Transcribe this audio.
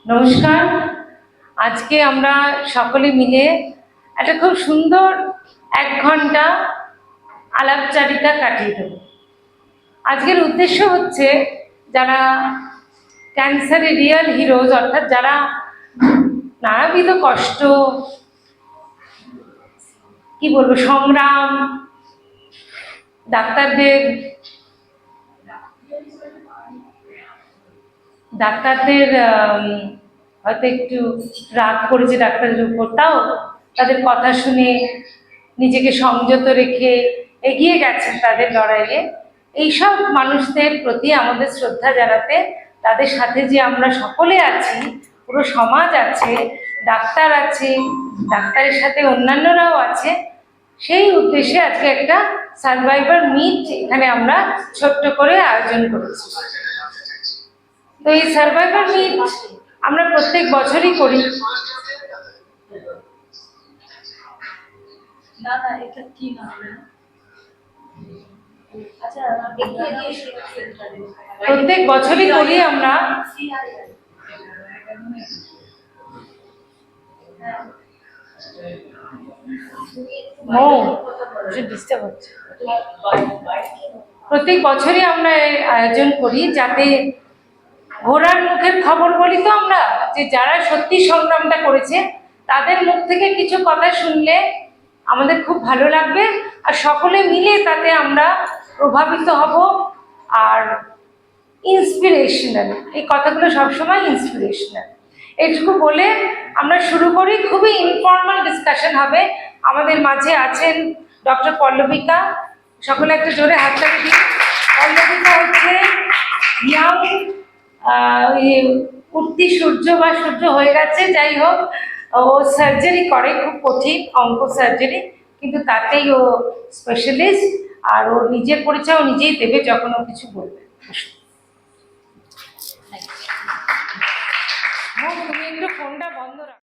নমস্কার। আজকে আমরা সকলে মিলে একটা খুব সুন্দর 1 ঘন্টা আলাপচারিতা কাটিয়ে দেব। আজকের উদ্দেশ্য হচ্ছে যারা ক্যান্সারের রিয়েল হিরোজ, অর্থাৎ যারা নানাবিধ কষ্ট, কি বলবো, সংগ্রাম, ডাক্তারদের হয়তো একটু রাগ করেছে ডাক্তারের উপর, তাও তাদের কথা শুনে নিজেকে সংযত রেখে এগিয়ে গেছেন তাদের লড়াইয়ে। এইসব মানুষদের প্রতি আমাদের শ্রদ্ধা জানাতে, তাদের সাথে যে আমরা সকলে আছি, পুরো সমাজ আছে, ডাক্তার আছে, ডাক্তারের সাথে অন্যান্যরাও আছে, সেই উদ্দেশ্যে আজকে একটা সার্ভাইভার মিট এখানে আমরা ছোট্ট করে আয়োজন করেছি। তো এই সার্ভাইভার মিট আমরা প্রত্যেক বছরই করি। প্রত্যেক বছরই করি আমরা। প্রত্যেক বছরই আমরা আয়োজন করি, যাতে ঘোড়ার মুখের খবর বলি তো আমরা, যে যারা সত্যি সংগ্রামটা করেছে তাদের মুখ থেকে কিছু কথা শুনলে আমাদের খুব ভালো লাগবে, আর সকলে মিলে তাতে আমরা প্রভাবিত হব। আর ইন্সপিরেশনাল, এই কথাগুলো সবসময় ইন্সপিরেশনাল। এইটুকু বলে আমরা শুরু করি। খুবই ইনফর্মাল ডিসকাশন হবে। আমাদের মাঝে আছেন ডক্টর পল্লবিকা। সকলে একটা জোরে হাততালি দিই। পল্লবিকা হচ্ছে ইয়াং, উঠতি সূর্য বা সূর্য হয়ে গেছে, যাই হোক, ও সার্জারি করে, খুব কঠিন অঙ্ক সার্জারি, কিন্তু তাতেই ও স্পেশালিস্ট। আর ও নিজের পরিচয় ও নিজেই দেবে যখন ও কিছু বলবে। তুমি একটু ফোনটা বন্ধ রাখো।